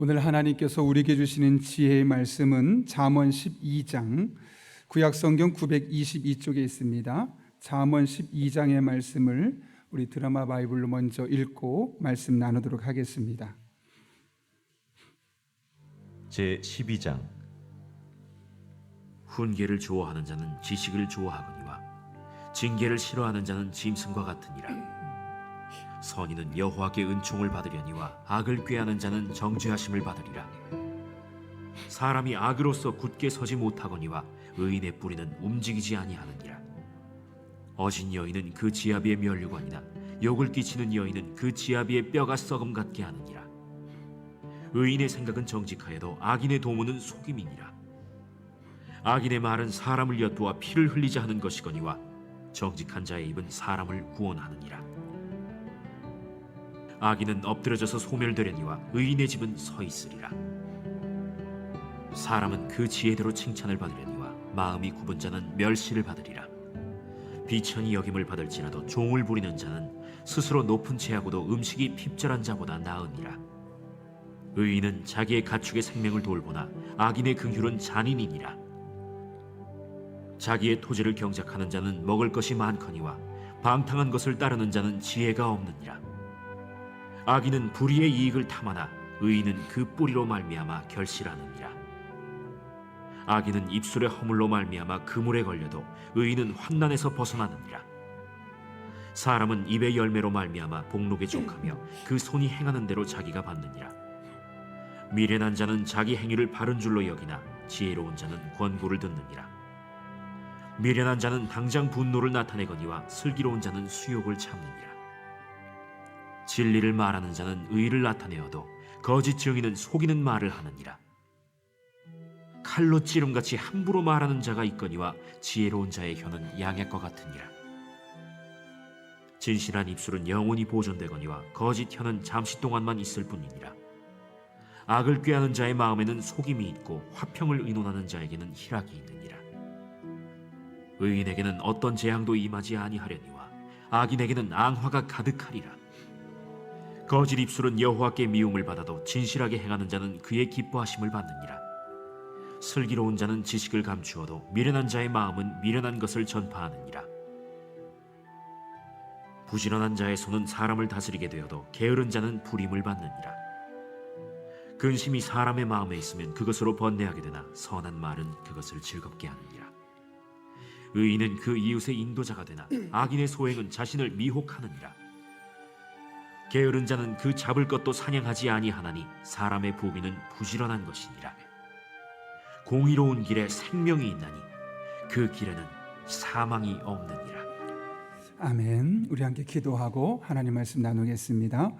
오늘 하나님께서 우리에게 주시는 지혜의 말씀은 잠언 12장 구약성경 922쪽에 있습니다. 잠언 12장의 말씀을 우리 드라마 바이블로 먼저 읽고 말씀 나누도록 하겠습니다. 제12장. 훈계를 좋아하는 자는 지식을 좋아하거니와 징계를 싫어하는 자는 짐승과 같으니라. 선인은 여호와께 은총을 받으려니와 악을 꾀하는 자는 정죄하심을 받으리라. 사람이 악으로서 굳게 서지 못하거니와 의인의 뿌리는 움직이지 아니하느니라. 어진 여인은 그 지아비의 면류관이나 욕을 끼치는 여인은 그 지아비의 뼈가 썩음 같게 하느니라. 의인의 생각은 정직하여도 악인의 도모는 속임이니라. 악인의 말은 사람을 엿보아 피를 흘리자 하는 것이거니와 정직한 자의 입은 사람을 구원하느니라. 악인은 엎드려져서 소멸되려니와 의인의 집은 서 있으리라. 사람은 그 지혜대로 칭찬을 받으려니와 마음이 굽은 자는 멸시를 받으리라. 비천히 여김을 받을지라도 종을 부리는 자는 스스로 높은 채하고도 음식이 핍절한 자보다 나으니라. 의인은 자기의 가축의 생명을 돌보나 악인의 긍휼은 잔인이니라. 자기의 토지를 경작하는 자는 먹을 것이 많거니와 방탕한 것을 따르는 자는 지혜가 없느니라. 악인은 불의의 이익을 탐하나 의인은 그 뿌리로 말미암아 결실하느니라. 악인은 입술의 허물로 말미암아 그물에 걸려도 의인은 환난에서 벗어나느니라. 사람은 입의 열매로 말미암아 복록에 족하며 그 손이 행하는 대로 자기가 받느니라. 미련한 자는 자기 행위를 바른 줄로 여기나 지혜로운 자는 권고를 듣느니라. 미련한 자는 당장 분노를 나타내거니와 슬기로운 자는 수욕을 참느니라. 진리를 말하는 자는 의를 나타내어도 거짓 증인은 속이는 말을 하느니라. 칼로 찌름같이 함부로 말하는 자가 있거니와 지혜로운 자의 혀는 양약과 같으니라. 진실한 입술은 영원히 보존되거니와 거짓 혀는 잠시 동안만 있을 뿐이니라. 악을 꾀하는 자의 마음에는 속임이 있고 화평을 의논하는 자에게는 희락이 있느니라. 의인에게는 어떤 재앙도 임하지 아니하려니와 악인에게는 앙화가 가득하리라. 거짓 입술은 여호와께 미움을 받아도 진실하게 행하는 자는 그의 기뻐하심을 받느니라. 슬기로운 자는 지식을 감추어도 미련한 자의 마음은 미련한 것을 전파하느니라. 부지런한 자의 손은 사람을 다스리게 되어도 게으른 자는 불임을 받느니라. 근심이 사람의 마음에 있으면 그것으로 번뇌하게 되나 선한 말은 그것을 즐겁게 하느니라. 의인은 그 이웃의 인도자가 되나 악인의 소행은 자신을 미혹하느니라. 게으른 자는 그 잡을 것도 사냥하지 아니하나니 사람의 부비는 부지런한 것이니라. 공의로운 길에 생명이 있나니 그 길에는 사망이 없느니라. 아멘. 우리 함께 기도하고 하나님 말씀 나누겠습니다.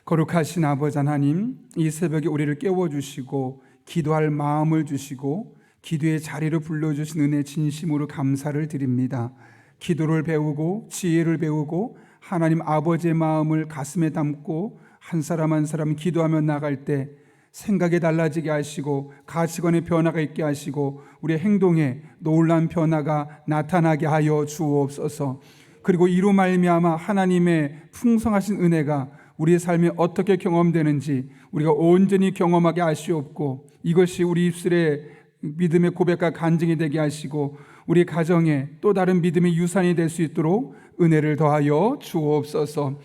거룩하신 아버지 하나님, 이 새벽에 우리를 깨워주시고 기도할 마음을 주시고 기도의 자리로 불러주신 은혜 진심으로 감사를 드립니다. 기도를 배우고 지혜를 배우고 하나님 아버지의 마음을 가슴에 담고 한 사람 한 사람 기도하며 나갈 때 생각이 달라지게 하시고 가치관의 변화가 있게 하시고 우리의 행동에 놀라운 변화가 나타나게 하여 주옵소서. 그리고 이로 말미암아 하나님의 풍성하신 은혜가 우리의 삶에 어떻게 경험되는지 우리가 온전히 경험하게 하시옵고 이것이 우리 입술에 믿음의 고백과 간증이 되게 하시고 우리 가정에 또 다른 믿음의 유산이 될 수 있도록 은혜를 더하여 주옵소서.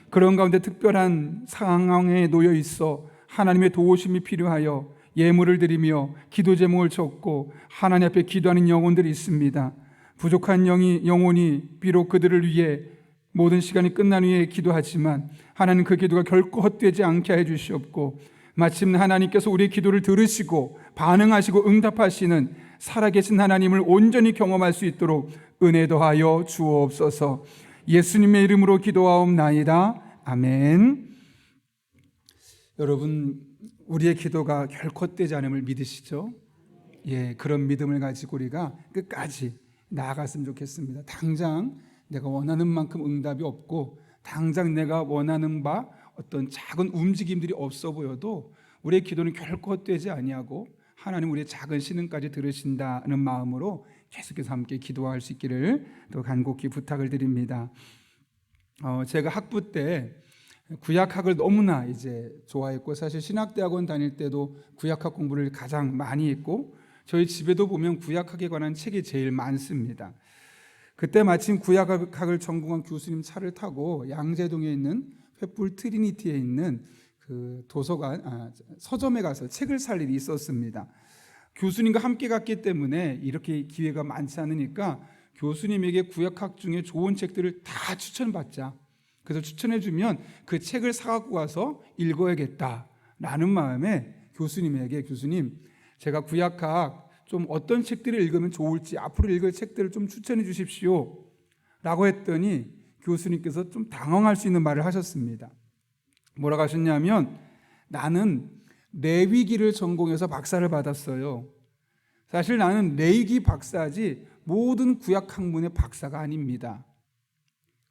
그런 가운데 특별한 상황에 놓여 있어 하나님의 도우심이 필요하여 예물을 드리며 기도 제목을 적고 하나님 앞에 기도하는 영혼들이 있습니다. 부족한 영혼이 비록 그들을 위해 모든 시간이 끝난 후에 기도하지만 하나님 그 기도가 결코 헛되지 않게 해 주시옵고 마침내 하나님께서 우리의 기도를 들으시고 반응하시고 응답하시는 살아계신 하나님을 온전히 경험할 수 있도록 은혜 더하여 주옵소서. 예수님의 이름으로 기도하옵나이다. 아멘. 여러분, 우리의 기도가 결코 헛되지 않음을 믿으시죠? 예, 그런 믿음을 가지고 우리가 끝까지 나아갔으면 좋겠습니다. 당장 내가 원하는 만큼 응답이 없고 당장 내가 원하는 바 어떤 작은 움직임들이 없어 보여도 우리의 기도는 결코 헛되지 아니하고 하나님 우리의 작은 신음까지 들으신다는 마음으로 계속해서 함께 기도할 수 있기를 또 간곡히 부탁을 드립니다. 제가 학부 때 구약학을 너무나 이제 좋아했고, 사실 신학대학원 다닐 때도 구약학 공부를 가장 많이 했고, 저희 집에도 보면 구약학에 관한 책이 제일 많습니다. 그때 마침 구약학을 전공한 교수님 차를 타고 양재동에 있는 횃불 트리니티에 있는 그 도서관, 서점에 가서 책을 살 일이 있었습니다. 교수님과 함께 갔기 때문에 이렇게 기회가 많지 않으니까 교수님에게 구약학 중에 좋은 책들을 다 추천받자. 그래서 추천해주면 그 책을 사갖고 와서 읽어야겠다라는 마음에 교수님에게, 교수님, 제가 구약학 좀 어떤 책들을 읽으면 좋을지 앞으로 읽을 책들을 좀 추천해 주십시오 라고 했더니 교수님께서 좀 당황할 수 있는 말을 하셨습니다. 뭐라고 하셨냐면, 나는 레위기를 전공해서 박사를 받았어요. 사실 나는 레위기 박사지 모든 구약 학문의 박사가 아닙니다.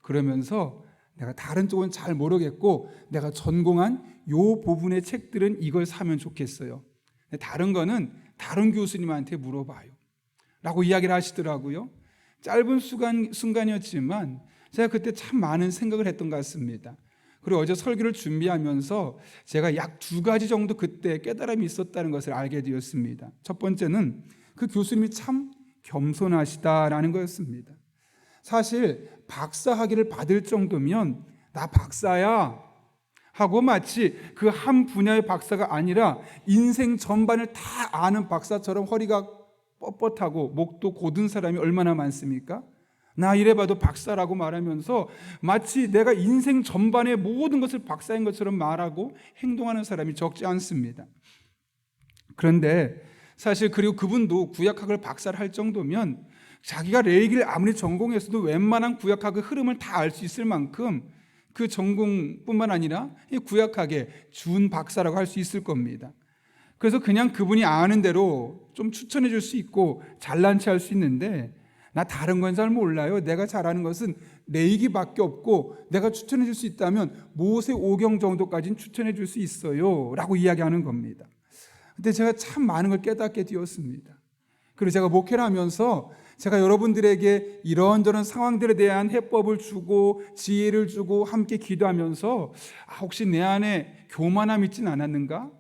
그러면서 내가 다른 쪽은 잘 모르겠고 내가 전공한 요 부분의 책들은 이걸 사면 좋겠어요. 다른 거는 다른 교수님한테 물어봐요 라고 이야기를 하시더라고요. 짧은 순간이었지만 제가 그때 참 많은 생각을 했던 것 같습니다. 그리고 어제 설교를 준비하면서 제가 약 2가지 정도 그때 깨달음이 있었다는 것을 알게 되었습니다. 첫 번째는 그 교수님이 참 겸손하시다라는 거였습니다. 사실 박사 학위를 받을 정도면 나 박사야 하고 마치 그 한 분야의 박사가 아니라 인생 전반을 다 아는 박사처럼 허리가 뻣뻣하고 목도 곧은 사람이 얼마나 많습니까? 나 이래봐도 박사라고 말하면서 마치 내가 인생 전반의 모든 것을 박사인 것처럼 말하고 행동하는 사람이 적지 않습니다. 그런데 사실 그리고 그분도 구약학을 박사를 할 정도면 자기가 레위기를 아무리 전공했어도 웬만한 구약학의 흐름을 다 알 수 있을 만큼 그 전공뿐만 아니라 이 구약학의 준 박사라고 할 수 있을 겁니다. 그래서 그냥 그분이 아는 대로 좀 추천해 줄 수 있고 잘난 체 할 수 있는데, 나 다른 건 잘 몰라요. 내가 잘 아는 것은 레위기밖에 없고 내가 추천해 줄 수 있다면 모세 오경 정도까지는 추천해 줄 수 있어요 라고 이야기하는 겁니다. 근데 제가 참 많은 걸 깨닫게 되었습니다. 그리고 제가 목회를 하면서 제가 여러분들에게 이런저런 상황들에 대한 해법을 주고 지혜를 주고 함께 기도하면서 혹시 내 안에 교만함이 있진 않았는가?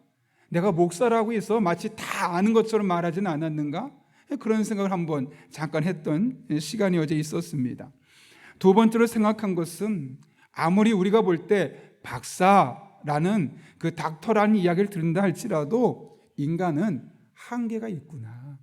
내가 목사라고 해서 마치 다 아는 것처럼 말하진 않았는가? 그런 생각을 한번 잠깐 했던 시간이 어제 있었습니다. 두 번째로 생각한 것은, 아무리 우리가 볼 때 박사라는 그 닥터라는 이야기를 들은다 할지라도 인간은 한계가 있구나.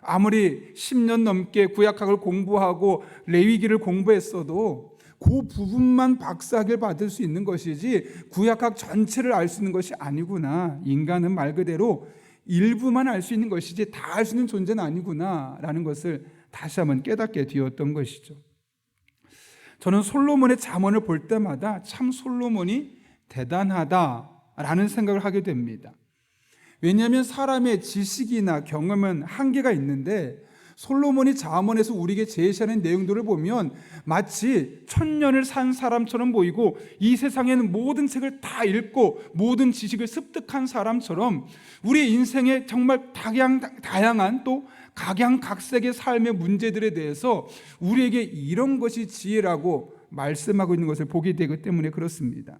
아무리 10년 넘게 구약학을 공부하고 레위기를 공부했어도 그 부분만 박사학위를 받을 수 있는 것이지 구약학 전체를 알 수 있는 것이 아니구나. 인간은 말 그대로 일부만 알 수 있는 것이지 다 알 수 있는 존재는 아니구나 라는 것을 다시 한번 깨닫게 되었던 것이죠. 저는 솔로몬의 잠언을 볼 때마다 참 솔로몬이 대단하다라는 생각을 하게 됩니다. 왜냐하면 사람의 지식이나 경험은 한계가 있는데 솔로몬이 잠언에서 우리에게 제시하는 내용들을 보면 마치 1000년을 산 사람처럼 보이고 이 세상에는 모든 책을 다 읽고 모든 지식을 습득한 사람처럼 우리의 인생에 정말 다양한 또 각양각색의 삶의 문제들에 대해서 우리에게 이런 것이 지혜라고 말씀하고 있는 것을 보게 되기 때문에 그렇습니다.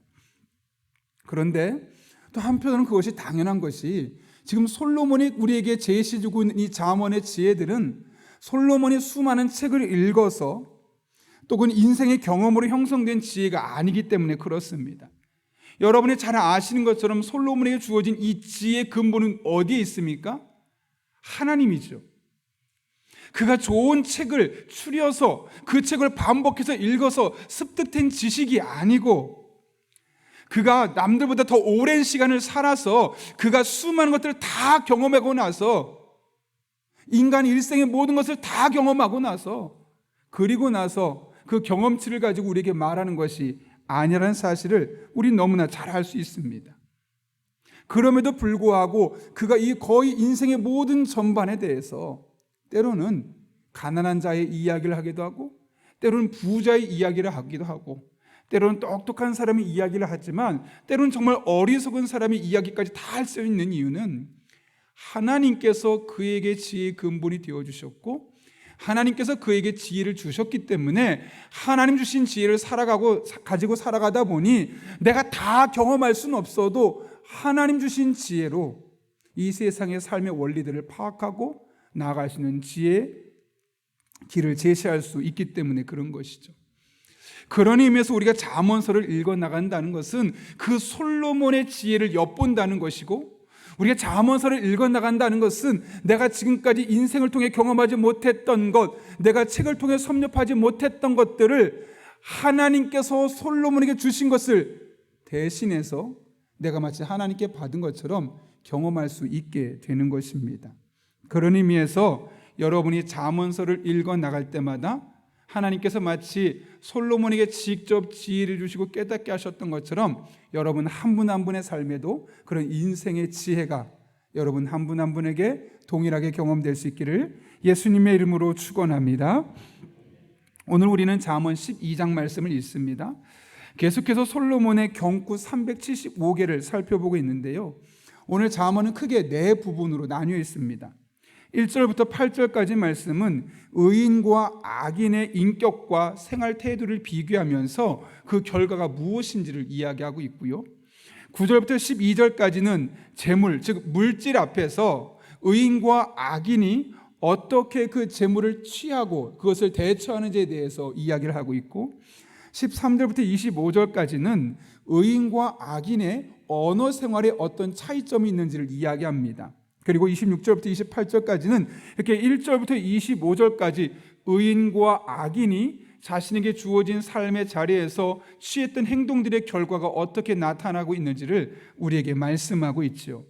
그런데 또 한편으로는 그것이 당연한 것이, 지금 솔로몬이 우리에게 제시해주고 있는 이 잠언의 지혜들은 솔로몬이 수많은 책을 읽어서 또는 인생의 경험으로 형성된 지혜가 아니기 때문에 그렇습니다. 여러분이 잘 아시는 것처럼 솔로몬에게 주어진 이 지혜의 근본은 어디에 있습니까? 하나님이죠. 그가 좋은 책을 추려서 그 책을 반복해서 읽어서 습득된 지식이 아니고, 그가 남들보다 더 오랜 시간을 살아서 그가 수많은 것들을 다 경험하고 나서, 인간 일생의 모든 것을 다 경험하고 나서, 그리고 나서 그 경험치를 가지고 우리에게 말하는 것이 아니라는 사실을 우리 너무나 잘 알 수 있습니다. 그럼에도 불구하고 그가 이 거의 인생의 모든 전반에 대해서 때로는 가난한 자의 이야기를 하기도 하고, 때로는 부자의 이야기를 하기도 하고, 때로는 똑똑한 사람의 이야기를 하지만 때로는 정말 어리석은 사람의 이야기까지 다 할 수 있는 이유는 하나님께서 그에게 지혜의 근본이 되어주셨고, 하나님께서 그에게 지혜를 주셨기 때문에 하나님 주신 지혜를 가지고 살아가다 보니 내가 다 경험할 수는 없어도 하나님 주신 지혜로 이 세상의 삶의 원리들을 파악하고 나아갈 수 있는 지혜의 길을 제시할 수 있기 때문에 그런 것이죠. 그런 의미에서 우리가 잠언서를 읽어 나간다는 것은 그 솔로몬의 지혜를 엿본다는 것이고, 우리가 잠언서를 읽어 나간다는 것은 내가 지금까지 인생을 통해 경험하지 못했던 것, 내가 책을 통해 섭렵하지 못했던 것들을 하나님께서 솔로몬에게 주신 것을 대신해서 내가 마치 하나님께 받은 것처럼 경험할 수 있게 되는 것입니다. 그런 의미에서 여러분이 잠언서를 읽어 나갈 때마다 하나님께서 마치 솔로몬에게 직접 지혜를 주시고 깨닫게 하셨던 것처럼 여러분 한 분 한 분의 삶에도 그런 인생의 지혜가 여러분 한 분 한 분에게 동일하게 경험될 수 있기를 예수님의 이름으로 축원합니다. 오늘 우리는 잠언 12장 말씀을 읽습니다. 계속해서 솔로몬의 경구 375개를 살펴보고 있는데요, 오늘 잠언은 크게 네 부분으로 나뉘어 있습니다. 1절부터 8절까지 말씀은 의인과 악인의 인격과 생활 태도를 비교하면서 그 결과가 무엇인지를 이야기하고 있고요, 9절부터 12절까지는 재물, 즉 물질 앞에서 의인과 악인이 어떻게 그 재물을 취하고 그것을 대처하는지에 대해서 이야기를 하고 있고, 13절부터 25절까지는 의인과 악인의 언어 생활에 어떤 차이점이 있는지를 이야기합니다. 그리고 26절부터 28절까지는 이렇게 1절부터 25절까지 의인과 악인이 자신에게 주어진 삶의 자리에서 취했던 행동들의 결과가 어떻게 나타나고 있는지를 우리에게 말씀하고 있죠.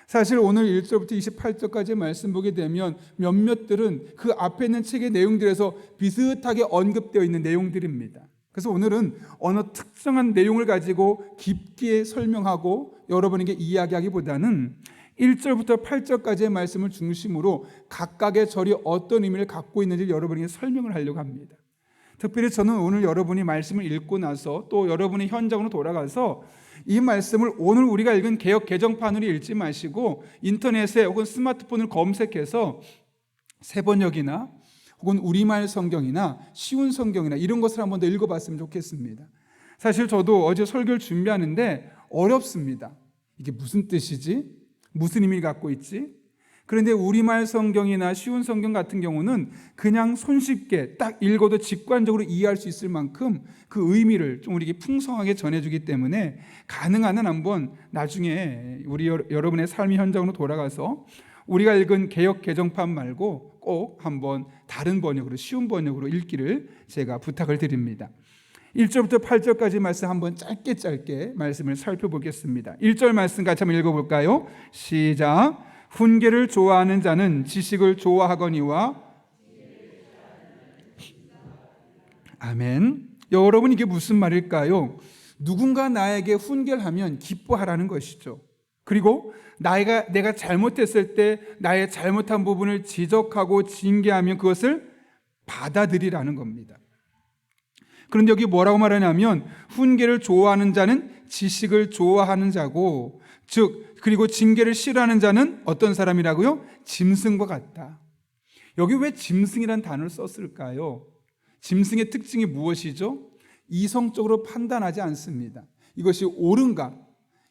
사실 오늘 1절부터 28절까지 말씀 보게 되면 몇몇들은 그 앞에 있는 책의 내용들에서 비슷하게 언급되어 있는 내용들입니다. 그래서 오늘은 어느 특정한 내용을 가지고 깊게 설명하고 여러분에게 이야기하기보다는 1절부터 8절까지의 말씀을 중심으로 각각의 절이 어떤 의미를 갖고 있는지 여러분에게 설명을 하려고 합니다. 특별히 저는 오늘 여러분이 말씀을 읽고 나서 또 여러분의 현장으로 돌아가서 이 말씀을 오늘 우리가 읽은 개역 개정판으로 읽지 마시고 인터넷에 혹은 스마트폰을 검색해서 새번역이나 혹은 우리말 성경이나 쉬운 성경이나 이런 것을 한번 더 읽어봤으면 좋겠습니다. 사실 저도 어제 설교를 준비하는데 어렵습니다. 이게 무슨 뜻이지? 무슨 의미를 갖고 있지? 그런데 우리말 성경이나 쉬운 성경 같은 경우는 그냥 손쉽게 딱 읽어도 직관적으로 이해할 수 있을 만큼 그 의미를 좀 우리에게 풍성하게 전해주기 때문에 가능한 한 한번 나중에 우리 여러분의 삶의 현장으로 돌아가서 우리가 읽은 개역 개정판 말고 꼭 한번 다른 번역으로, 쉬운 번역으로 읽기를 제가 부탁을 드립니다. 1절부터 8절까지 말씀 한번 짧게 말씀을 살펴보겠습니다. 1절 말씀 같이 한번 읽어볼까요? 시작. 훈계를 좋아하는 자는 지식을 좋아하거니와. 아멘. 여러분, 이게 무슨 말일까요? 누군가 나에게 훈계를 하면 기뻐하라는 것이죠. 그리고 내가 잘못했을 때 나의 잘못한 부분을 지적하고 징계하면 그것을 받아들이라는 겁니다. 그런데 여기 뭐라고 말하냐면 훈계를 좋아하는 자는 지식을 좋아하는 자고, 즉 그리고 징계를 싫어하는 자는 어떤 사람이라고요? 짐승과 같다. 여기 왜 짐승이라는 단어를 썼을까요? 짐승의 특징이 무엇이죠? 이성적으로 판단하지 않습니다. 이것이 옳은가?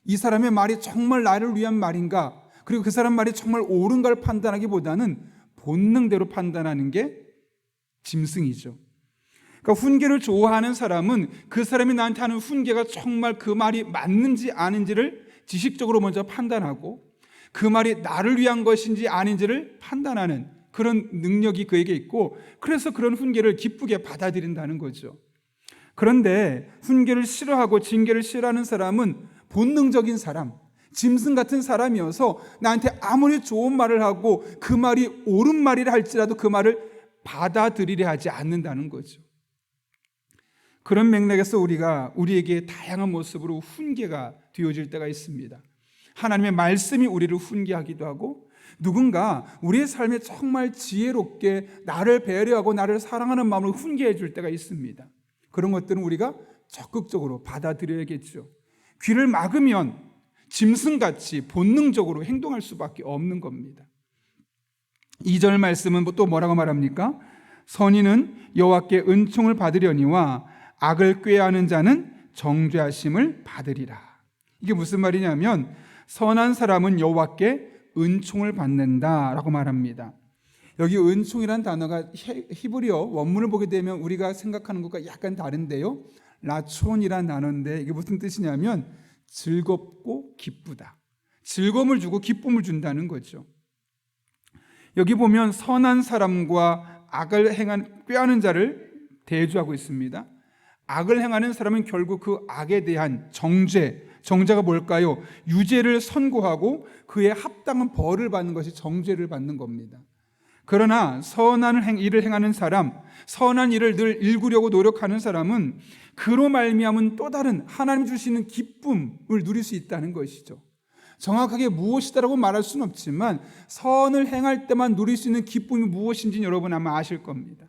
이 사람의 말이 정말 나를 위한 말인가? 그리고 그 사람 말이 정말 옳은가를 판단하기보다는 본능대로 판단하는 게 짐승이죠. 그러니까 훈계를 좋아하는 사람은 그 사람이 나한테 하는 훈계가 정말 그 말이 맞는지 아닌지를 지식적으로 먼저 판단하고 그 말이 나를 위한 것인지 아닌지를 판단하는 그런 능력이 그에게 있고, 그래서 그런 훈계를 기쁘게 받아들인다는 거죠. 그런데 훈계를 싫어하고 징계를 싫어하는 사람은 본능적인 사람, 짐승 같은 사람이어서 나한테 아무리 좋은 말을 하고 그 말이 옳은 말이라 할지라도 그 말을 받아들이려 하지 않는다는 거죠. 그런 맥락에서 우리에게 다양한 모습으로 훈계가 되어질 때가 있습니다. 하나님의 말씀이 우리를 훈계하기도 하고, 누군가 우리의 삶에 정말 지혜롭게 나를 배려하고 나를 사랑하는 마음으로 훈계해 줄 때가 있습니다. 그런 것들은 우리가 적극적으로 받아들여야겠죠. 귀를 막으면 짐승같이 본능적으로 행동할 수밖에 없는 겁니다. 2절 말씀은 또 뭐라고 말합니까? 선인은 여호와께 은총을 받으려니와 악을 꾀하는 자는 정죄하심을 받으리라. 이게 무슨 말이냐면 선한 사람은 여호와께 은총을 받는다라고 말합니다. 여기 은총이란 단어가 히브리어 원문을 보게 되면 우리가 생각하는 것과 약간 다른데요, 라촌이란 단어인데 이게 무슨 뜻이냐면 즐겁고 기쁘다, 즐거움을 주고 기쁨을 준다는 거죠. 여기 보면 선한 사람과 악을 꾀하는 자를 대조하고 있습니다. 악을 행하는 사람은 결국 그 악에 대한 정죄가 뭘까요? 유죄를 선고하고 그에 합당한 벌을 받는 것이 정죄를 받는 겁니다. 그러나 선한 일을 행하는 사람, 선한 일을 늘 일구려고 노력하는 사람은 그로 말미암은 또 다른 하나님 주시는 기쁨을 누릴 수 있다는 것이죠. 정확하게 무엇이다라고 말할 수는 없지만 선을 행할 때만 누릴 수 있는 기쁨이 무엇인지 여러분 아마 아실 겁니다.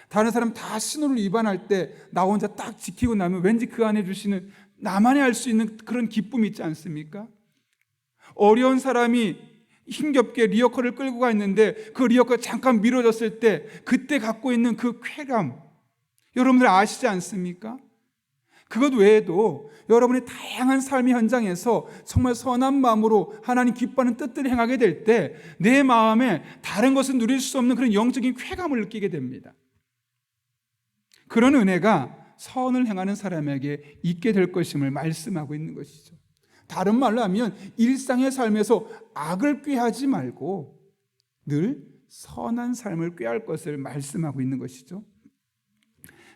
다른 사람 다 신호를 위반할 때 나 혼자 딱 지키고 나면 왠지 그 안에 주시는 나만이 알 수 있는 그런 기쁨이 있지 않습니까? 어려운 사람이 힘겹게 리어커를 끌고 가 있는데 그 리어커가 잠깐 미뤄졌을 때 그때 갖고 있는 그 쾌감, 여러분들 아시지 않습니까? 그것 외에도 여러분의 다양한 삶의 현장에서 정말 선한 마음으로 하나님 기뻐하는 뜻들을 행하게 될 때 내 마음에 다른 것은 누릴 수 없는 그런 영적인 쾌감을 느끼게 됩니다. 그런 은혜가 선을 행하는 사람에게 있게 될 것임을 말씀하고 있는 것이죠. 다른 말로 하면 일상의 삶에서 악을 꾀하지 말고 늘 선한 삶을 꾀할 것을 말씀하고 있는 것이죠.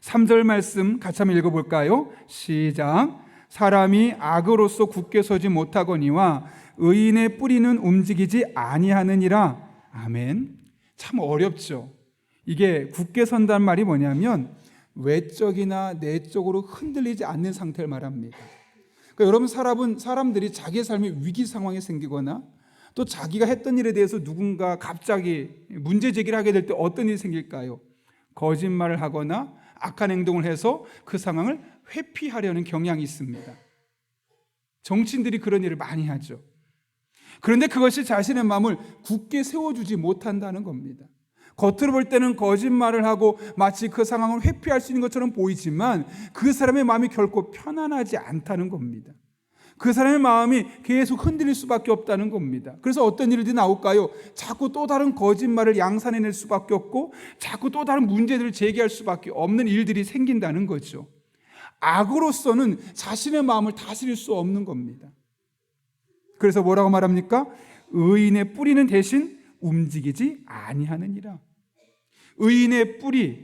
3절 말씀 같이 한번 읽어볼까요? 시작. 사람이 악으로서 굳게 서지 못하거니와 의인의 뿌리는 움직이지 아니하느니라. 아멘. 참 어렵죠. 이게 굳게 선다는 말이 뭐냐면 외적이나 내적으로 흔들리지 않는 상태를 말합니다. 그러니까 여러분 사람들이 자기의 삶이 위기 상황이 생기거나 또 자기가 했던 일에 대해서 누군가 갑자기 문제 제기를 하게 될 때 어떤 일이 생길까요? 거짓말을 하거나 악한 행동을 해서 그 상황을 회피하려는 경향이 있습니다. 정치인들이 그런 일을 많이 하죠. 그런데 그것이 자신의 마음을 굳게 세워주지 못한다는 겁니다. 겉으로 볼 때는 거짓말을 하고 마치 그 상황을 회피할 수 있는 것처럼 보이지만 그 사람의 마음이 결코 편안하지 않다는 겁니다. 그 사람의 마음이 계속 흔들릴 수밖에 없다는 겁니다. 그래서 어떤 일들이 나올까요? 자꾸 또 다른 거짓말을 양산해낼 수밖에 없고 자꾸 또 다른 문제들을 제기할 수밖에 없는 일들이 생긴다는 거죠. 악으로서는 자신의 마음을 다스릴 수 없는 겁니다. 그래서 뭐라고 말합니까? 의인의 뿌리는 대신 움직이지 아니하느니라. 의인의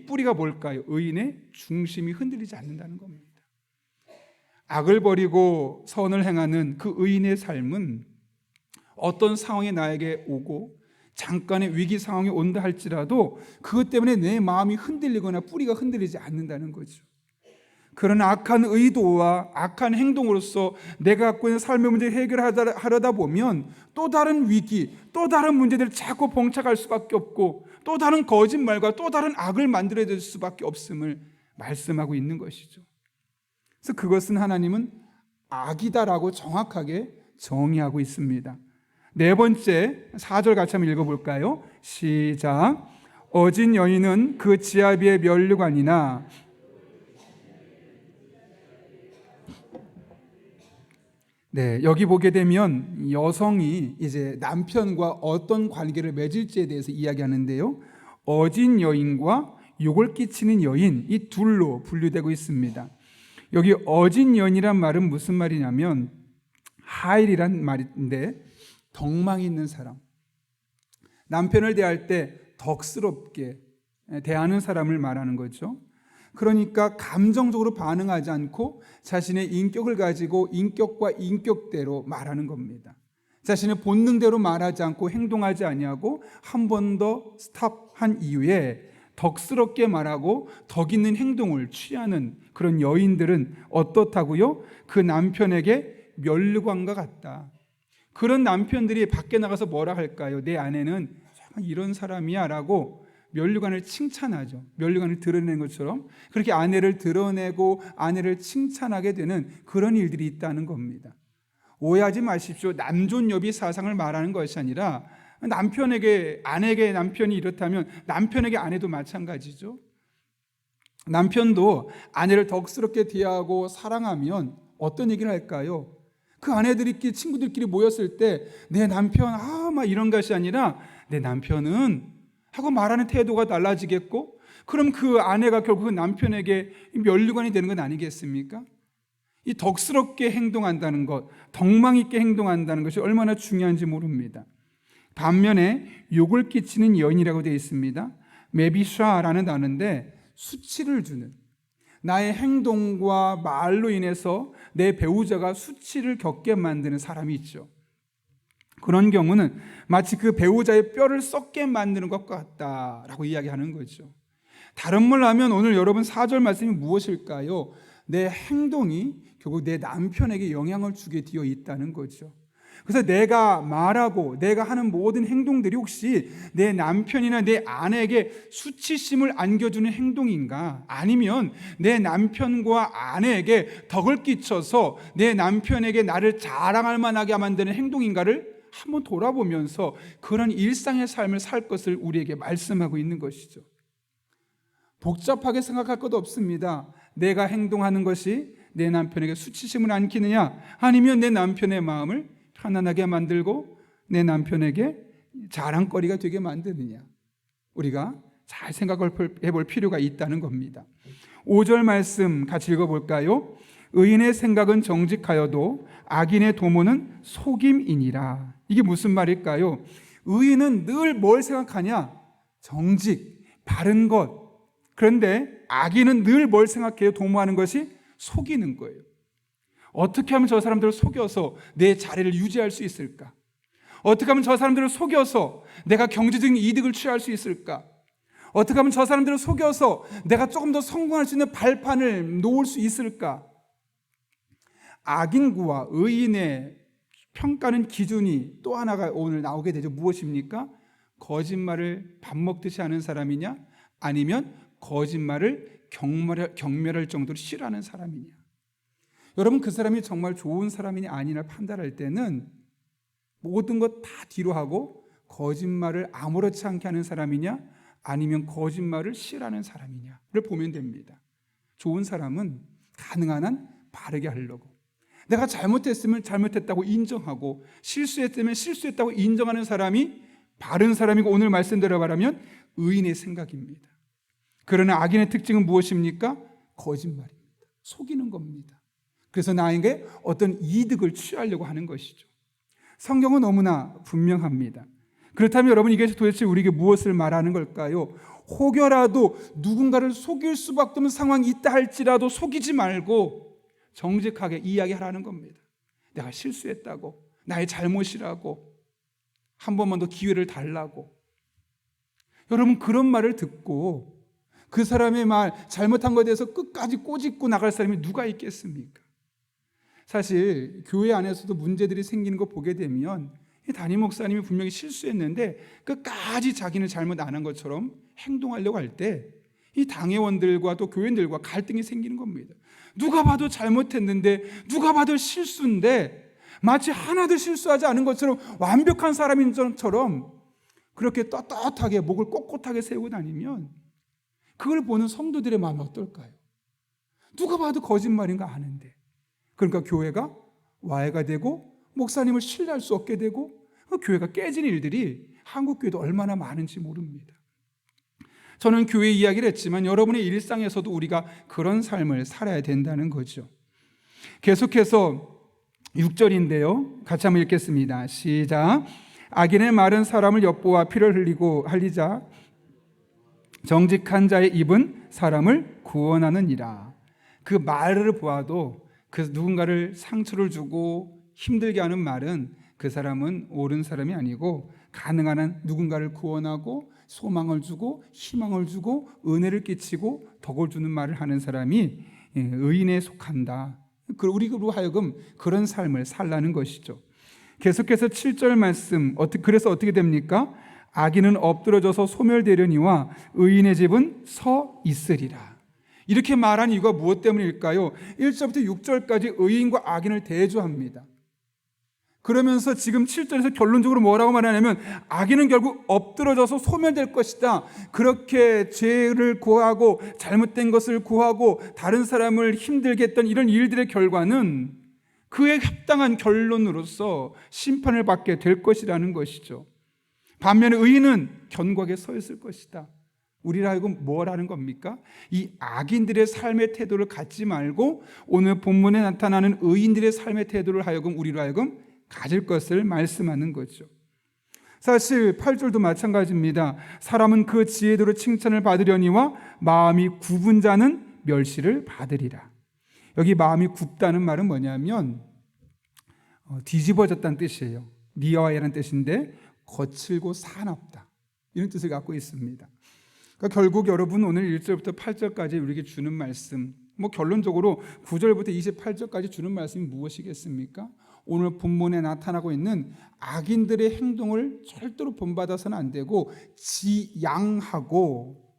뿌리가 뭘까요? 의인의 중심이 흔들리지 않는다는 겁니다. 악을 버리고 선을 행하는 그 의인의 삶은 어떤 상황이 나에게 오고 잠깐의 위기 상황이 온다 할지라도 그것 때문에 내 마음이 흔들리거나 뿌리가 흔들리지 않는다는 거죠. 그런 악한 의도와 악한 행동으로서 내가 갖고 있는 삶의 문제를 해결하려다 보면 또 다른 위기, 또 다른 문제들을 자꾸 봉착할 수밖에 없고 또 다른 거짓말과 또 다른 악을 만들어낼 수밖에 없음을 말씀하고 있는 것이죠. 그래서 그것은 하나님은 악이다라고 정확하게 정의하고 있습니다. 네 번째 4절 같이 한번 읽어볼까요? 시작. 어진 여인은 그 지아비의 면류관이나 네, 여기 보게 되면 여성이 이제 남편과 어떤 관계를 맺을지에 대해서 이야기하는데요. 어진 여인과 욕을 끼치는 여인, 이 둘로 분류되고 있습니다. 여기 어진 여인이란 말은 무슨 말이냐면 하일이란 말인데 덕망이 있는 사람, 남편을 대할 때 덕스럽게 대하는 사람을 말하는 거죠. 그러니까 감정적으로 반응하지 않고 자신의 인격을 가지고 인격과 인격대로 말하는 겁니다. 자신의 본능대로 말하지 않고 행동하지 아니하고 한 번 더 스탑한 이후에 덕스럽게 말하고 덕 있는 행동을 취하는 그런 여인들은 어떻다고요? 그 남편에게 면류관과 같다. 그런 남편들이 밖에 나가서 뭐라 할까요? 내 아내는 정말 이런 사람이야 라고 면류관을 칭찬하죠. 면류관을 드러내는 것처럼 그렇게 아내를 드러내고 아내를 칭찬하게 되는 그런 일들이 있다는 겁니다. 오해하지 마십시오. 남존여비 사상을 말하는 것이 아니라 아내에게 남편이 이렇다면 남편에게 아내도 마찬가지죠. 남편도 아내를 덕스럽게 대하고 사랑하면 어떤 얘기를 할까요? 그 아내들끼리 친구들끼리 모였을 때 내 남편 막 이런 것이 아니라 내 남편은 하고 말하는 태도가 달라지겠고, 그럼 그 아내가 결국은 남편에게 면류관이 되는 건 아니겠습니까? 이 덕스럽게 행동한다는 것, 덕망 있게 행동한다는 것이 얼마나 중요한지 모릅니다. 반면에 욕을 끼치는 여인이라고 되어 있습니다. 메비샤라는 단어인데 수치를 주는, 나의 행동과 말로 인해서 내 배우자가 수치를 겪게 만드는 사람이 있죠. 그런 경우는 마치 그 배우자의 뼈를 썩게 만드는 것 같다라고 이야기하는 거죠. 다른 말로 하면 오늘 여러분 4절 말씀이 무엇일까요? 내 행동이 결국 내 남편에게 영향을 주게 되어 있다는 거죠. 그래서 내가 말하고 내가 하는 모든 행동들이 혹시 내 남편이나 내 아내에게 수치심을 안겨주는 행동인가? 아니면 내 남편과 아내에게 덕을 끼쳐서 내 남편에게 나를 자랑할 만하게 만드는 행동인가를 한번 돌아보면서 그런 일상의 삶을 살 것을 우리에게 말씀하고 있는 것이죠. 복잡하게 생각할 것도 없습니다. 내가 행동하는 것이 내 남편에게 수치심을 안기느냐, 아니면 내 남편의 마음을 편안하게 만들고 내 남편에게 자랑거리가 되게 만드느냐, 우리가 잘 생각을 해볼 필요가 있다는 겁니다. 5절 말씀 같이 읽어볼까요? 의인의 생각은 정직하여도 악인의 도모는 속임이니라. 이게 무슨 말일까요? 의인은 늘 뭘 생각하냐? 정직, 바른 것. 그런데 악인은 늘 뭘 생각해요? 도모하는 것이 속이는 거예요. 어떻게 하면 저 사람들을 속여서 내 자리를 유지할 수 있을까? 어떻게 하면 저 사람들을 속여서 내가 경제적인 이득을 취할 수 있을까? 어떻게 하면 저 사람들을 속여서 내가 조금 더 성공할 수 있는 발판을 놓을 수 있을까? 악인과 의인의 평가는 기준이 또 하나가 오늘 나오게 되죠. 무엇입니까? 거짓말을 밥 먹듯이 하는 사람이냐, 아니면 거짓말을 경멸할 정도로 싫어하는 사람이냐. 여러분, 그 사람이 정말 좋은 사람이냐 아니냐 판단할 때는 모든 것 다 뒤로 하고 거짓말을 아무렇지 않게 하는 사람이냐, 아니면 거짓말을 싫어하는 사람이냐를 보면 됩니다. 좋은 사람은 가능한 한 바르게 하려고, 내가 잘못했으면 잘못했다고 인정하고 실수했으면 실수했다고 인정하는 사람이 바른 사람이고, 오늘 말씀대로 말하면 의인의 생각입니다. 그러나 악인의 특징은 무엇입니까? 거짓말입니다. 속이는 겁니다. 그래서 나에게 어떤 이득을 취하려고 하는 것이죠. 성경은 너무나 분명합니다. 그렇다면 여러분, 이게 도대체 우리에게 무엇을 말하는 걸까요? 혹여라도 누군가를 속일 수밖에 없는 상황이 있다 할지라도 속이지 말고 정직하게 이야기하라는 겁니다. 내가 실수했다고, 나의 잘못이라고, 한 번만 더 기회를 달라고. 여러분, 그런 말을 듣고 그 사람의 말, 잘못한 것에 대해서 끝까지 꼬집고 나갈 사람이 누가 있겠습니까? 사실 교회 안에서도 문제들이 생기는 거 보게 되면 담임 목사님이 분명히 실수했는데 끝까지 자기는 잘못 안 한 것처럼 행동하려고 할 때 이 당회원들과 또 교인들과 갈등이 생기는 겁니다. 누가 봐도 잘못했는데, 누가 봐도 실수인데, 마치 하나도 실수하지 않은 것처럼 완벽한 사람인 것처럼 그렇게 떳떳하게 목을 꼿꼿하게 세우고 다니면 그걸 보는 성도들의 마음이 어떨까요? 누가 봐도 거짓말인가 아는데. 그러니까 교회가 와해가 되고 목사님을 신뢰할 수 없게 되고 교회가 깨지는 일들이 한국 교회도 얼마나 많은지 모릅니다. 저는 교회 이야기를 했지만 여러분의 일상에서도 우리가 그런 삶을 살아야 된다는 거죠. 계속해서 6절인데요. 같이 한번 읽겠습니다. 시작. 악인의 말은 사람을 엿보아 피를 흘리고 할리자 정직한 자의 입은 사람을 구원하느니라. 그 말을 보아도 그 누군가를 상처를 주고 힘들게 하는 말은 그 사람은 옳은 사람이 아니고 가능한 한 누군가를 구원하고 소망을 주고 희망을 주고 은혜를 끼치고 덕을 주는 말을 하는 사람이 의인에 속한다. 우리로 하여금 그런 삶을 살라는 것이죠. 계속해서 7절 말씀, 그래서 어떻게 됩니까? 악인은 엎드러져서 소멸되려니와 의인의 집은 서 있으리라. 이렇게 말한 이유가 무엇 때문일까요? 1절부터 6절까지 의인과 악인을 대조합니다. 그러면서 지금 7절에서 결론적으로 뭐라고 말하냐면 악인은 결국 엎드러져서 소멸될 것이다. 그렇게 죄를 구하고 잘못된 것을 구하고 다른 사람을 힘들게 했던 이런 일들의 결과는 그에 합당한 결론으로서 심판을 받게 될 것이라는 것이죠. 반면에 의인은 견고하게 서 있을 것이다. 우리라 하여금 뭘 하는 겁니까? 이 악인들의 삶의 태도를 갖지 말고 오늘 본문에 나타나는 의인들의 삶의 태도를 하여금 우리로 하여금 가질 것을 말씀하는 거죠. 사실 8절도 마찬가지입니다. 사람은 그 지혜대로 칭찬을 받으려니와 마음이 굽은 자는 멸시를 받으리라. 여기 마음이 굽다는 말은 뭐냐면 뒤집어졌다는 뜻이에요. 니어와이라는 뜻인데 거칠고 사납다, 이런 뜻을 갖고 있습니다. 그러니까 결국 여러분 오늘 1절부터 8절까지 우리에게 주는 말씀, 결론적으로 9절부터 28절까지 주는 말씀이 무엇이겠습니까? 오늘 본문에 나타나고 있는 악인들의 행동을 절대로 본받아서는 안 되고 지양하고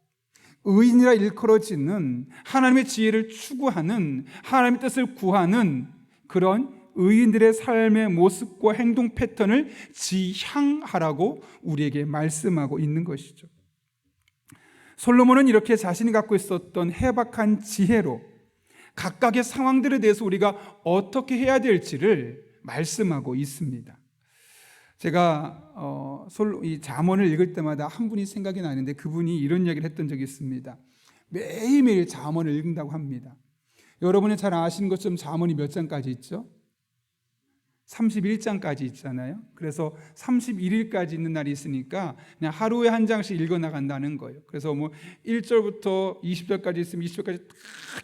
의인이라 일컬어지는 하나님의 지혜를 추구하는, 하나님의 뜻을 구하는 그런 의인들의 삶의 모습과 행동 패턴을 지향하라고 우리에게 말씀하고 있는 것이죠. 솔로몬은 이렇게 자신이 갖고 있었던 해박한 지혜로 각각의 상황들에 대해서 우리가 어떻게 해야 될지를 말씀하고 있습니다. 제가 이 잠언을 읽을 때마다 한 분이 생각이 나는데 그분이 이런 얘기를 했던 적이 있습니다. 매일매일 잠언을 읽는다고 합니다. 여러분이 잘 아시는 것처럼 잠언이 몇 장까지 있죠? 31장까지 있잖아요. 그래서 31일까지 있는 날이 있으니까 그냥 하루에 한 장씩 읽어나간다는 거예요. 그래서 1절부터 20절까지 있으면 20절까지 다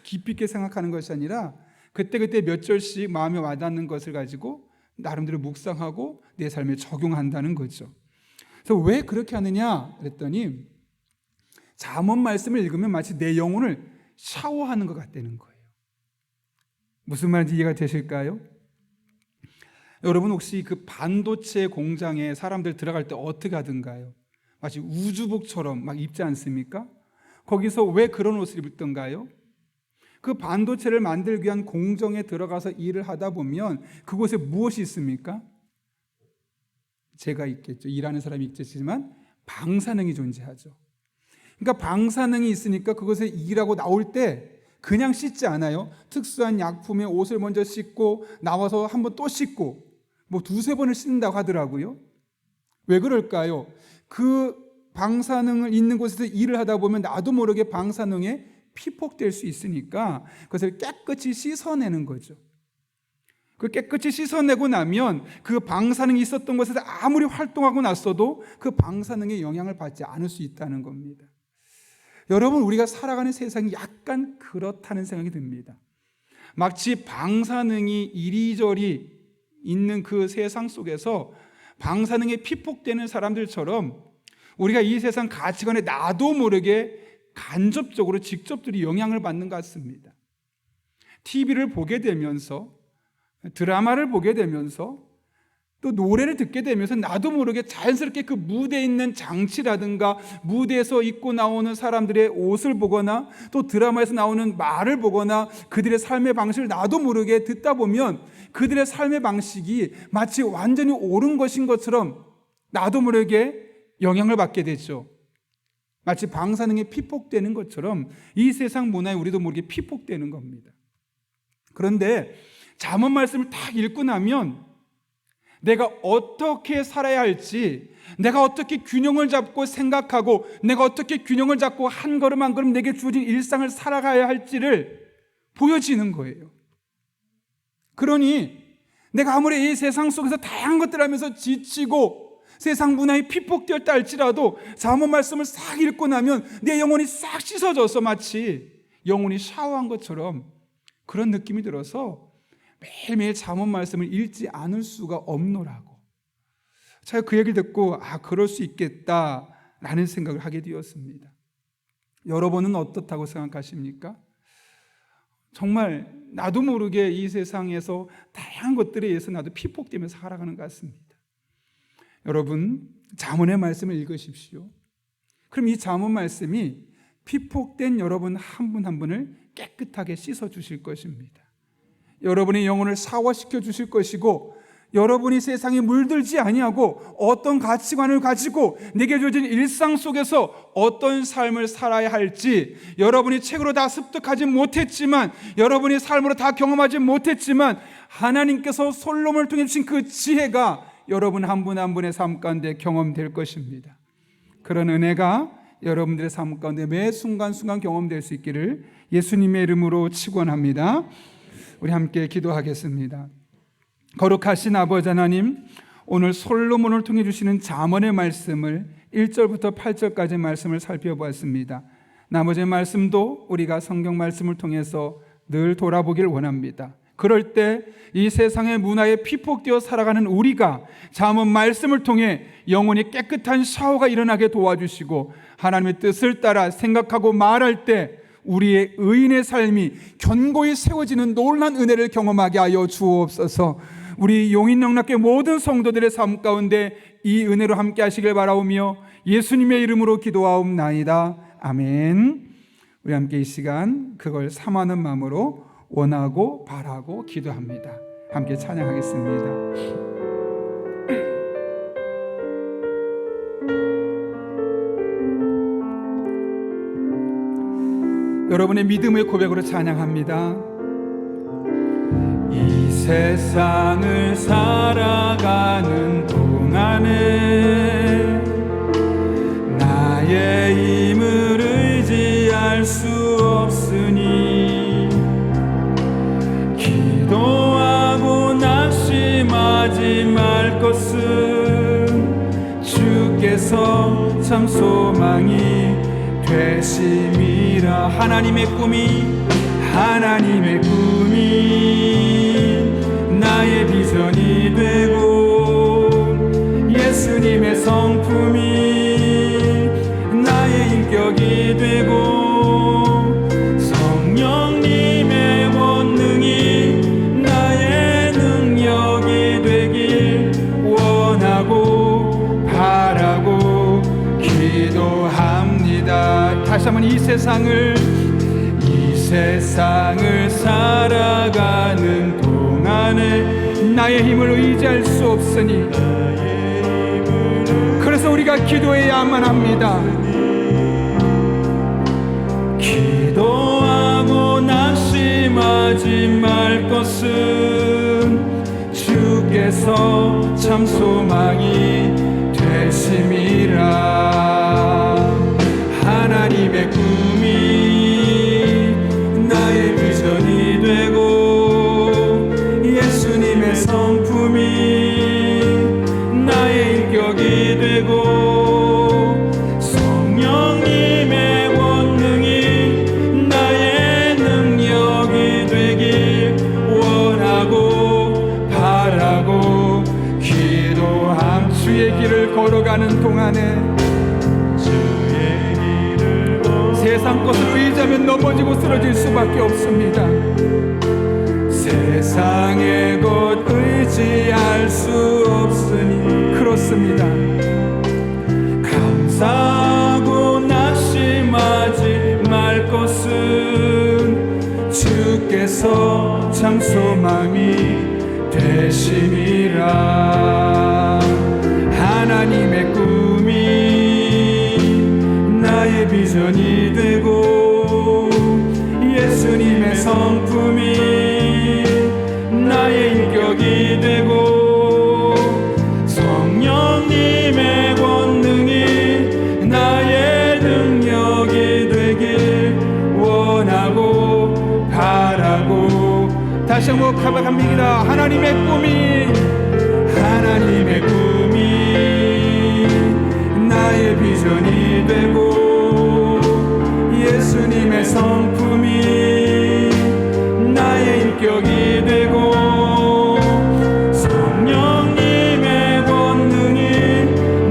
깊이 있게 생각하는 것이 아니라 그때그때 몇 절씩 마음에 와닿는 것을 가지고 나름대로 묵상하고 내 삶에 적용한다는 거죠. 그래서 왜 그렇게 하느냐 그랬더니 잠언 말씀을 읽으면 마치 내 영혼을 샤워하는 것 같다는 거예요. 무슨 말인지 이해가 되실까요? 여러분 혹시 그 반도체 공장에 사람들 들어갈 때 어떻게 하던가요? 마치 우주복처럼 막 입지 않습니까? 거기서 왜 그런 옷을 입던가요? 그 반도체를 만들기 위한 공정에 들어가서 일을 하다 보면 그곳에 무엇이 있습니까? 재가 있겠죠. 일하는 사람이 있겠지만 방사능이 존재하죠. 그러니까 방사능이 있으니까 그것에 일하고 나올 때 그냥 씻지 않아요. 특수한 약품에 옷을 먼저 씻고 나와서 한번 또 씻고 두세 번을 씻는다고 하더라고요. 왜 그럴까요? 그 방사능을 있는 곳에서 일을 하다 보면 나도 모르게 방사능에 피폭될 수 있으니까 그것을 깨끗이 씻어내는 거죠. 그 깨끗이 씻어내고 나면 그 방사능이 있었던 곳에서 아무리 활동하고 났어도 그 방사능의 영향을 받지 않을 수 있다는 겁니다. 여러분 우리가 살아가는 세상이 약간 그렇다는 생각이 듭니다. 마치 방사능이 이리저리 있는 그 세상 속에서 방사능에 피폭되는 사람들처럼 우리가 이 세상 가치관에 나도 모르게 간접적으로 직접들이 영향을 받는 것 같습니다. TV를 보게 되면서 드라마를 보게 되면서 또 노래를 듣게 되면서 나도 모르게 자연스럽게 그 무대에 있는 장치라든가 무대에서 입고 나오는 사람들의 옷을 보거나 또 드라마에서 나오는 말을 보거나 그들의 삶의 방식을 나도 모르게 듣다 보면 그들의 삶의 방식이 마치 완전히 옳은 것인 것처럼 나도 모르게 영향을 받게 되죠. 마치 방사능에 피폭되는 것처럼 이 세상 문화에 우리도 모르게 피폭되는 겁니다. 그런데 잠언 말씀을 딱 읽고 나면 내가 어떻게 살아야 할지, 내가 어떻게 균형을 잡고 생각하고 내가 어떻게 균형을 잡고 한 걸음 한 걸음 내게 주어진 일상을 살아가야 할지를 보여지는 거예요. 그러니 내가 아무리 이 세상 속에서 다양한 것들을 하면서 지치고 세상 문화에 피폭되었다 할지라도 잠언 말씀을 싹 읽고 나면 내 영혼이 싹 씻어져서 마치 영혼이 샤워한 것처럼 그런 느낌이 들어서 매일매일 잠언 말씀을 읽지 않을 수가 없노라고. 제가 그 얘기를 듣고 그럴 수 있겠다라는 생각을 하게 되었습니다. 여러분은 어떻다고 생각하십니까? 정말 나도 모르게 이 세상에서 다양한 것들에 의해서 나도 피폭되면서 살아가는 것 같습니다. 여러분 잠언의 말씀을 읽으십시오. 그럼 이 잠언 말씀이 피폭된 여러분 한 분 한 분을 깨끗하게 씻어 주실 것입니다. 여러분의 영혼을 샤워시켜 주실 것이고 여러분이 세상에 물들지 아니하고 어떤 가치관을 가지고 내게 주어진 일상 속에서 어떤 삶을 살아야 할지, 여러분이 책으로 다 습득하지 못했지만, 여러분이 삶으로 다 경험하지 못했지만, 하나님께서 솔로몬을 통해 주신 그 지혜가 여러분 한 분 한 분의 삶 가운데 경험될 것입니다. 그런 은혜가 여러분들의 삶 가운데 매 순간순간 경험될 수 있기를 예수님의 이름으로 축원합니다. 우리 함께 기도하겠습니다. 거룩하신 아버지 하나님, 오늘 솔로몬을 통해 주시는 잠언의 말씀을 1절부터 8절까지 말씀을 살펴보았습니다. 나머지 말씀도 우리가 성경 말씀을 통해서 늘 돌아보길 원합니다. 그럴 때 이 세상의 문화에 피폭되어 살아가는 우리가 잠언 말씀을 통해 영혼이 깨끗한 샤워가 일어나게 도와주시고, 하나님의 뜻을 따라 생각하고 말할 때 우리의 의인의 삶이 견고히 세워지는 놀라운 은혜를 경험하게 하여 주옵소서. 우리 용인영락교 모든 성도들의 삶 가운데 이 은혜로 함께 하시길 바라오며 예수님의 이름으로 기도하옵나이다. 아멘. 우리 함께 이 시간 그걸 삼하는 마음으로 원하고 바라고 기도합니다. 함께 찬양하겠습니다. 여러분의 믿음의 고백으로 찬양합니다. 이 세상을 살아가는 동안에 나의 힘을 의지할 수 없으니 기도하고 낙심하지 말 것은 주께서 참 소망이 되심이라. 하나님의 꿈이 나의 비전이 되고, 예수님의 성품이 나의 인격이 되고, 성령님의 권능이 나의 능력이 되길 원하고 바라고 기도합니다. 다시 한번 이 세상을 살아가는 동안에 나의 힘을 의지할 수 없으니, 그래서 우리가 기도해야만 합니다. 기도하고 낙심하지 말 것은 주께서 참 소망이 되심이라. 하나님의 꿈이 나의 비전이 되고, 예수님의 성품이 나의 인격이 되고, 성령님의 권능이 나의 능력이 되길 원하고 바라고 기도함. 주의 길을 걸어가는 동안에 세상 것을 의지하면 넘어지고 쓰러질 수밖에 없습니다. 세상의 것 의지할 수 없으니, 그렇습니다. 감사하고 낙심하지 말 것은 주께서 참 소망이 되심이라. 하나님의 꿈이 나의 비전이 되고, 예수님의 성품이 나의 인격이 되고, 성령님의 권능이 나의 능력이 되길 원하고 바라고. 다시 한번 고백합니다. 하나님의 꿈이 나의 비전이 되고, 예수님의 성품이 나의 인격이 되고, 성령님의 권능이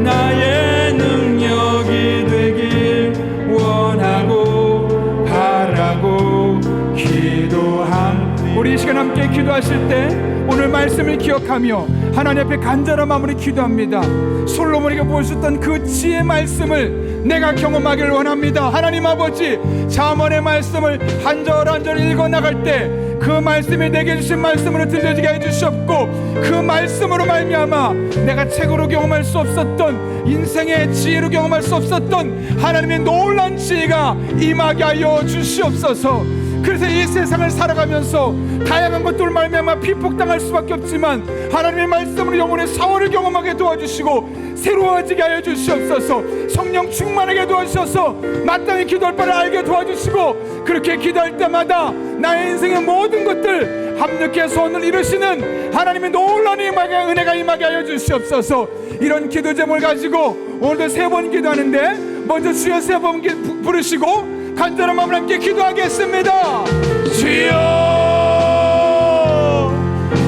나의 능력이 되길 원하고 바라고 기도함. 우리 이 시간 함께 기도하실 때 오늘 말씀을 기억하며 하나님 앞에 간절한 마음으로 기도합니다. 솔로몬에게 보여줬던 그 지혜의 말씀을 내가 경험하기를 원합니다. 하나님 아버지, 잠언의 말씀을 한 절 한 절 읽어 나갈 때 그 그 말씀이 내게 주신 말씀으로 들려지게 해주시옵고, 그 말씀으로 말미암아 내가 책으로 경험할 수 없었던, 인생의 지혜로 경험할 수 없었던 하나님의 놀라운 지혜가 임하게 하여 주시옵소서. 그래서 이 세상을 살아가면서 다양한 것들을 말미암아 비폭당할 수밖에 없지만 하나님의 말씀으로 영혼의 사원을 경험하게 도와주시고 새로워지게 하여 주시옵소서. 성령 충만하게 도와주셔서 마땅히 기도할 바를 알게 도와주시고, 그렇게 기도할 때마다 나의 인생의 모든 것들 합력해서 오늘 이루시는 하나님의 놀라운 은혜가 임하게 하여 주시옵소서. 이런 기도 제목을 가지고 오늘도 3번 기도하는데, 먼저 주여 3번 부르시고 간절한 마음으로 함께 기도하겠습니다. 주여,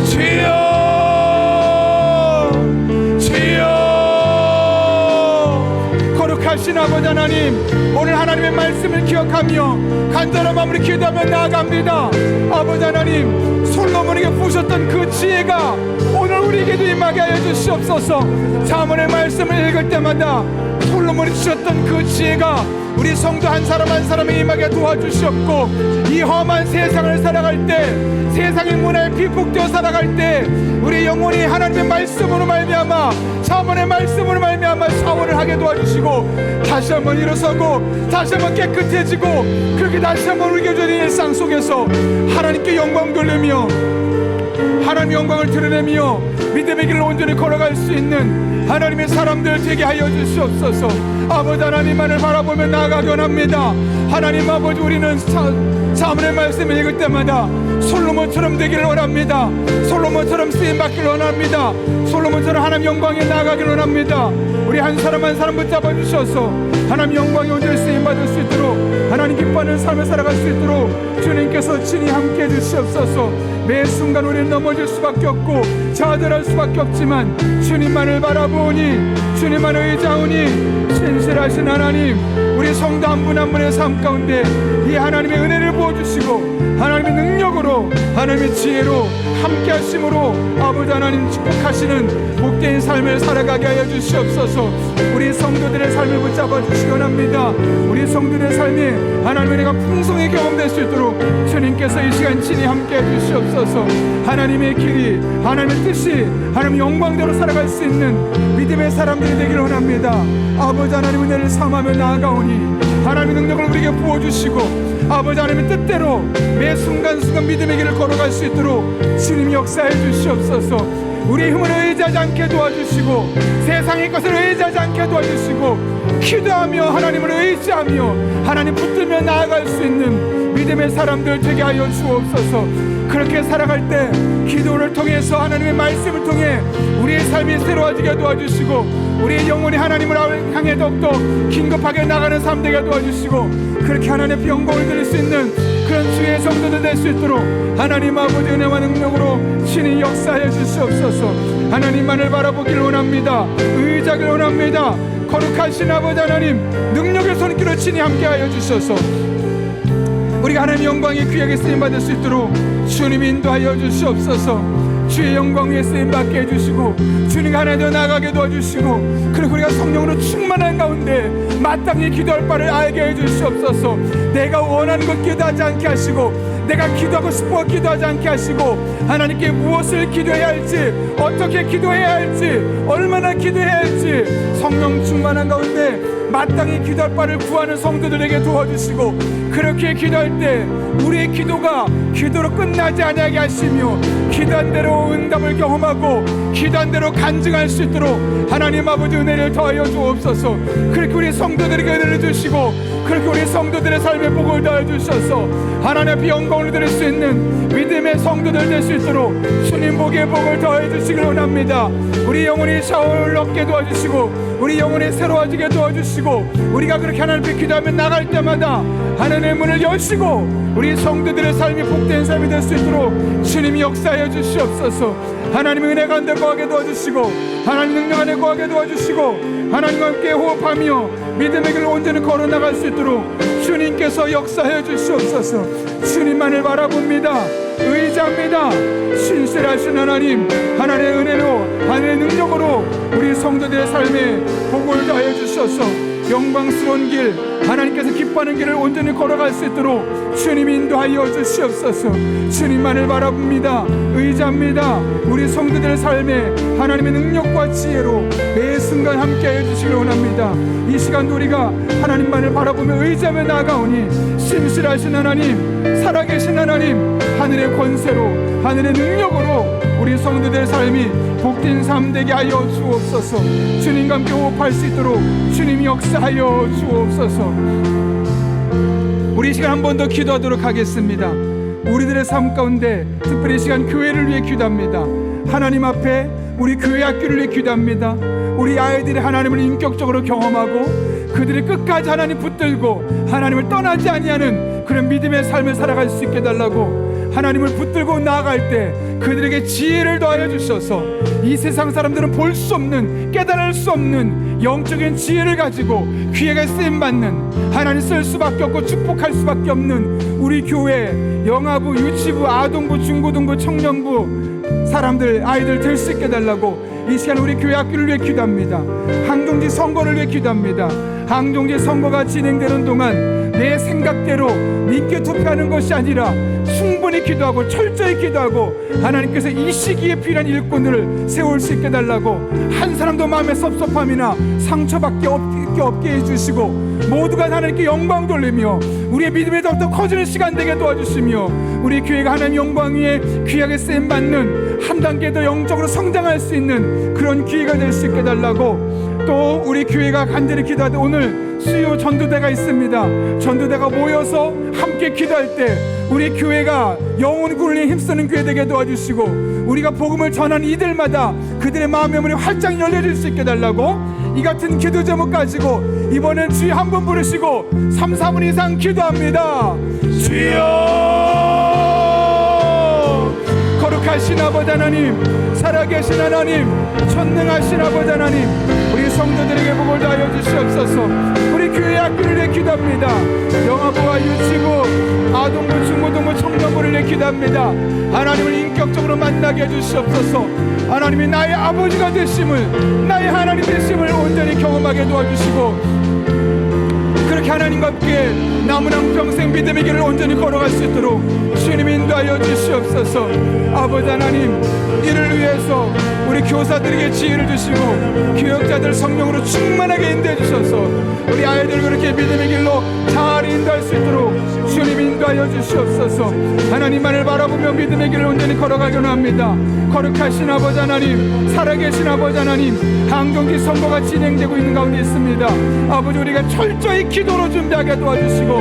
주여, 주여. 거룩하신 아버지 하나님, 오늘 하나님의 말씀을 기억하며 간절한 마음으로 기도하며 나아갑니다. 아버지 하나님, 솔로몬에게 부으셨던 그 지혜가 오늘 우리에게도 임하게 하여 주시옵소서. 잠언의 말씀을 읽을 때마다 솔로몬이 주셨던 그 지혜가 우리 성도 한 사람 한 사람에 임하게 도와주시옵고, 이 험한 세상을 살아갈 때, 세상의 문화에 비폭되어 살아갈 때 우리 영혼이 하나님의 말씀으로 말미암아, 잠언의 말씀으로 말미암아 샤워를 하게 도와주시고, 다시 한번 일어서고 다시 한번 깨끗해지고, 그렇게 다시 한번 우리가 주는 일상 속에서 하나님께 영광 돌리며 하나님의 영광을 드러내며 믿음의 길을 온전히 걸어갈 수 있는 하나님의 사람들 되게 하여 주시옵소서. 아버지 하나님만을 바라보며 나아가기 원합니다. 하나님 아버지, 우리는 잠언의 말씀을 읽을 때마다 솔로몬처럼 되기를 원합니다. 솔로몬처럼 쓰임받기를 원합니다. 솔로몬처럼 하나님 영광에 나아가기를 원합니다. 우리 한 사람 한 사람 붙잡아 주셔서 하나님 영광에 온전히 쓰임받을 수 있도록, 하나님 기뻐하는 삶을 살아갈 수 있도록 주님께서 친히 함께 해주시옵소서. 매 순간 우리는 넘어질 수밖에 없고 좌절할 수밖에 없지만 주님만을 바라보니, 주님만을 의지하오니 신실하신 하나님, 우리 성도 한 분 한 분의 삶 가운데 이 하나님의 은혜를 부어주시고 하나님의 능력으로, 하나님의 지혜로 함께 하심으로 아버지 하나님 축복하시는 복된 삶을 살아가게 하여 주시옵소서. 우리 성도들의 삶을 붙잡아 주시기 원합니다. 우리 성도들의 삶이 하나님의 은혜가 풍성히 경험될 수 있도록 주님께서 이 시간 친히 함께 해 주시옵소서. 하나님의 길이, 하나님의 뜻이 하나님의 영광대로 살아갈 수 있는 믿음의 사람들이 되기를 원합니다. 아버지 하나님 은혜를 삼하며 나아가오니 하나님의 능력을 우리에게 부어주시고, 아버지 하나님의 뜻대로 매 순간순간 믿음의 길을 걸어갈 수 있도록 주님이 역사해 주시옵소서. 우리 힘을 의지하지 않게 도와주시고, 세상의 것을 의지하지 않게 도와주시고, 기도하며 하나님을 의지하며 하나님 붙들며 나아갈 수 있는 믿음의 사람들 되게 하여 주옵소서. 그렇게 살아갈 때 기도를 통해서, 하나님의 말씀을 통해 우리의 삶이 새로워지게 도와주시고, 우리의 영혼이 하나님을 향해 더욱더 긴급하게 나가는 삶 되게 도와주시고, 그렇게 하나님의 영광을 드릴 수 있는 그런 주의 성도들 될 수 있도록 하나님 아버지 은혜와 능력으로 친히 역사해 주시옵소서. 하나님만을 바라보기를 원합니다. 의지하기를 원합니다. 거룩하신 아버지 하나님, 능력의 손길로 친히 함께하여 주셔서 우리가 하나님의 영광의 귀하게 쓰임받을 수 있도록 주님 인도하여 주시옵소서. 주의 영광 위에 쓰임받게 해주시고, 주님 하나님 나아가게 도와주시고, 그리고 우리가 성령으로 충만한 가운데 마땅히 기도할 바를 알게 해주시옵소서. 내가 원하는 것 기도하지 않게 하시고, 내가 기도하고 싶어 기도하지 않게 하시고, 하나님께 무엇을 기도해야 할지, 어떻게 기도해야 할지, 얼마나 기도해야 할지 성령 충만한 가운데 마땅히 기도할 바를 구하는 성도들에게 도와주시고, 그렇게 기도할 때 우리의 기도가 기도로 끝나지 아니하게 하시며, 기도한 대로 응답을 경험하고 기도한 대로 간증할 수 있도록 하나님 아버지 은혜를 더하여 주옵소서. 그렇게 우리 성도들에게 은혜를 주시고, 그렇게 우리 성도들의 삶에 복을 더하여 주셔서 하나님 앞에 영광을 드릴 수 있는 믿음의 성도들 될 수 있도록 주님 복의 복을 더하여 주시길 원합니다. 우리 영혼이 샤워를 얻게 도와주시고, 우리 영혼이 새로워지게 도와주시고, 우리가 그렇게 하나님 앞에 기도하며 나갈 때마다 하나님의 문을 여시고 우리 성도들의 삶이 복된 삶이 될 수 있도록 주님이 역사하여 주시옵소서. 하나님의 은혜 가운데 거하게 도와주시고, 하나님 능력 안에 거하게 도와주시고, 하나님과 함께 호흡하며 믿음의 길을 온전히 걸어나갈 수 있도록 주님께서 역사해 주시옵소서. 주님만을 바라봅니다. 의지합니다. 신실하신 하나님, 하나님의 은혜로, 하나님의 능력으로 우리 성도들의 삶에 복을 더하여 주셔서 영광스러운 길, 하나님께서 기뻐하는 길을 온전히 걸어갈 수 있도록 주님 인도하여 주시옵소서. 주님만을 바라봅니다. 의지합니다. 우리 성도들의 삶에 하나님의 능력과 지혜로 매 순간 함께하여 주시길 원합니다. 이 시간도 우리가 하나님만을 바라보며 의지하며 나아가오니 신실하신 하나님, 살아계신 하나님, 하늘의 권세로, 하늘의 능력으로 우리 성도들의 삶이 복된 삶 되게 하여 주옵소서. 주님과 함께 호흡할 수 있도록 주님이 역사하여 주옵소서. 우리 이 시간 한 번 더 기도하도록 하겠습니다. 우리들의 삶 가운데 특별히 이 시간 교회를 위해 기도합니다. 하나님 앞에 우리 교회 학교를 위해 기도합니다. 우리 아이들이 하나님을 인격적으로 경험하고 그들이 끝까지 하나님 붙들고 하나님을 떠나지 아니하는 그런 믿음의 삶을 살아갈 수 있게 달라고, 하나님을 붙들고 나아갈 때 그들에게 지혜를 더하여 주셔서 이 세상 사람들은 볼 수 없는, 깨달을 수 없는 영적인 지혜를 가지고 귀하게 쓰임받는, 하나님 쓸 수밖에 없고 축복할 수밖에 없는 우리 교회 영아부, 유치부, 아동부, 중고등부, 청년부 사람들, 아이들 될 수 있게 달라고 이 시간 우리 교회 학교를 위해 기도합니다. 항동지 선거를 위해 기도합니다. 항동지 선거가 진행되는 동안 내 생각대로 믿게 투표하는 것이 아니라 충분히 기도하고 철저히 기도하고 하나님께서 이 시기에 필요한 일꾼들을 세울 수 있게 달라고, 한 사람도 마음에 섭섭함이나 상처밖에 없게 해주시고 모두가 하나님께 영광 돌리며 우리의 믿음이 더욱더 커지는 시간 되게 도와주시며 우리 교회가 하나님 영광 위에 귀하게 쓰임받는 한 단계 더 영적으로 성장할 수 있는 그런 기회가 될 수 있게 달라고, 또 우리 교회가 간절히 기도할 때 오늘 수요 전도대가 있습니다. 전도대가 모여서 함께 기도할 때 우리 교회가 영혼 구원에 힘쓰는 교회 되게 도와주시고 우리가 복음을 전하는 이들마다 그들의 마음의 문이 활짝 열려질 수 있게 달라고, 이 같은 기도 제목 가지고 이번엔 주여 한 번 부르시고 3, 4분 이상 기도합니다. 주여! 거룩하신 아버지 하나님, 살아계신 하나님, 전능하신 아버지 하나님, 우리 성도들에게 복을 다하여 주시옵소서. 우리 교회 학교를 위해 기도합니다. 영아부와 유치부, 아동부, 중고등부, 청년부를 위해 기도합니다. 하나님을 인격적으로 만나게 해주시옵소서. 하나님이 나의 아버지가 되심을, 나의 하나님 되심을 온전히 경험하게 도와주시고 그렇게 하나님과 함께 남은 한 평생 믿음의 길을 온전히 걸어갈 수 있도록 주님 인도하여 주시옵소서. 아버지 하나님, 이를 위해서 우리 교사들에게 지혜를 주시고 교역자들 성령으로 충만하게 인도해 주셔서 우리 아이들 그렇게 믿음의 길로 잘 인도할 수 있도록 주님 인도하여 주시옵소서. 하나님만을 바라보며 믿음의 길을 온전히 걸어가기로 합니다. 거룩하신 아버지 하나님, 살아계신 아버지 하나님, 항동기 선거가 진행되고 있는 가운데 있습니다. 아버지, 우리가 철저히 기도로 준비하게 도와주시고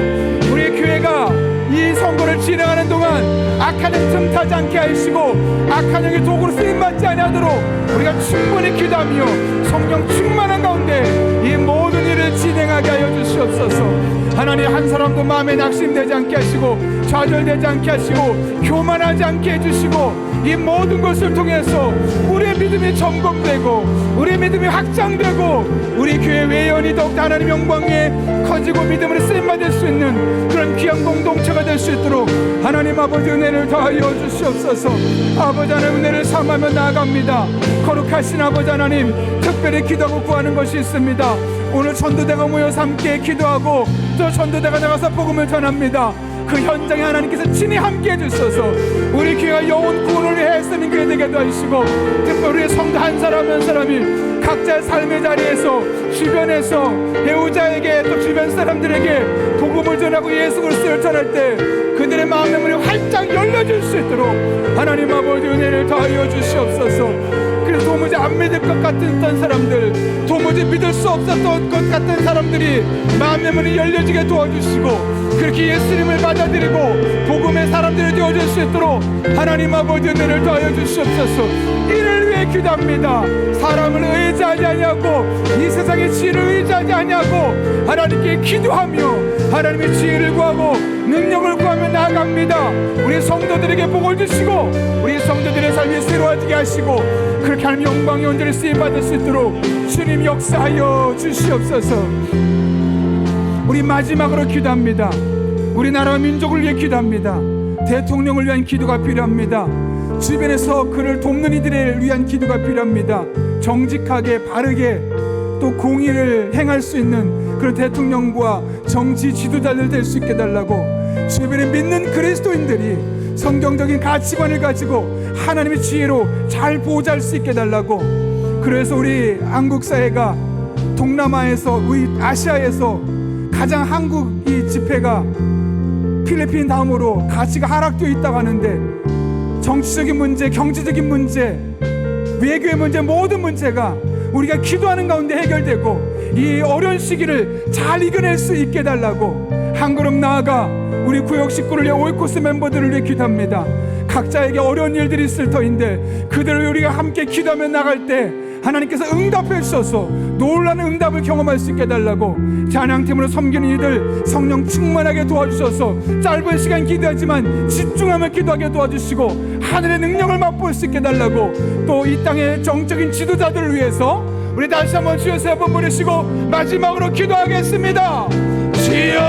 우리 교회가 이 선거를 진행하는 동안 악한 영 틈타지 않게 하시고 악한 영의 도구로 쓰임받지 아니하도록 우리가 충분히 기도하며 성령 충만한 가운데 이 모든 일을 진행하게 하여 주시옵소서. 하나님, 한 사람도 마음에 낙심되지 않게 하시고 좌절되지 않게 하시고 교만하지 않게 해주시고 이 모든 것을 통해서 우리의 믿음이 점검되고 우리의 믿음이 확장되고 우리 교회 외연이 더욱더 하나님 영광에 커지고 믿음으로 쓰임받을 수 있는 그런 귀한 공동체가 될 수 있도록 하나님 아버지 은혜를 더하여 주시옵소서. 아버지 하나님 은혜를 삼하며 나아갑니다. 거룩하신 아버지 하나님, 특별히 기도하고 구하는 것이 있습니다. 오늘 전도대가 모여서 함께 기도하고 또 전도대가 나가서 복음을 전합니다. 그 현장에 하나님께서 친히 함께 해주셔서 우리 교회가 영혼 구원을 위해 쓰는 교회 되게 도와주시고 특별히 우리 성도 한 사람 한 사람이 각자의 삶의 자리에서 주변에서 배우자에게 또 주변 사람들에게 복음을 전하고 예수 그리스도를 전할 때 그들의 마음의 문이 활짝 열려질 수 있도록 하나님 아버지 은혜를 더하여 주시옵소서. 그래서 도무지 안 믿을 것 같은 사람들, 도무지 믿을 수 없었던 것 같은 사람들이 마음의 문이 열려지게 도와주시고 그렇게 예수님을 받아들이고 복음의 사람들이 되어질 수 있도록 하나님 아버지 은혜를 더하여 주시옵소서. 이를 위해 기도합니다. 사람을 의지하지 아니하고 이 세상의 지혜를 의지하지 아니하고 하나님께 기도하며 하나님의 지혜를 구하고 능력을 구하며 나아갑니다. 우리 성도들에게 복을 주시고 우리 성도들의 삶이 새로워지게 하시고 그렇게 하나님 영광이 온전히 쓰임받을 수 있도록 주님 역사하여 주시옵소서. 우리 마지막으로 기도합니다. 우리나라 민족을 위해 기도합니다. 대통령을 위한 기도가 필요합니다. 주변에서 그를 돕는 이들을 위한 기도가 필요합니다. 정직하게 바르게 또 공의를 행할 수 있는 그런 대통령과 정치 지도자들 될 수 있게 달라고, 주변에 믿는 그리스도인들이 성경적인 가치관을 가지고 하나님의 지혜로 잘 보호할 수 있게 달라고. 그래서 우리 한국 사회가 동남아에서, 우리 아시아에서 가장 한국 이 집회가 필리핀 다음으로 가치가 하락되어 있다고 하는데, 정치적인 문제, 경제적인 문제, 외교의 문제, 모든 문제가 우리가 기도하는 가운데 해결되고 이 어려운 시기를 잘 이겨낼 수 있게 달라고 한 걸음 나아가 우리 구역 식구를 위해, 오이코스 멤버들을 위해 기도합니다. 각자에게 어려운 일들이 있을 터인데 그들을 우리가 함께 기도하며 나갈 때 하나님께서 응답해 주셔서 놀라는 응답을 경험할 수 있게 해달라고, 찬양팀으로 섬기는 이들 성령 충만하게 도와주셔서 짧은 시간 기도하지만 집중하며 기도하게 도와주시고 하늘의 능력을 맛볼 수 있게 해달라고, 또 이 땅의 정적인 지도자들을 위해서 우리 다시 한번 주여 세 번 부르시고 마지막으로 기도하겠습니다. 주여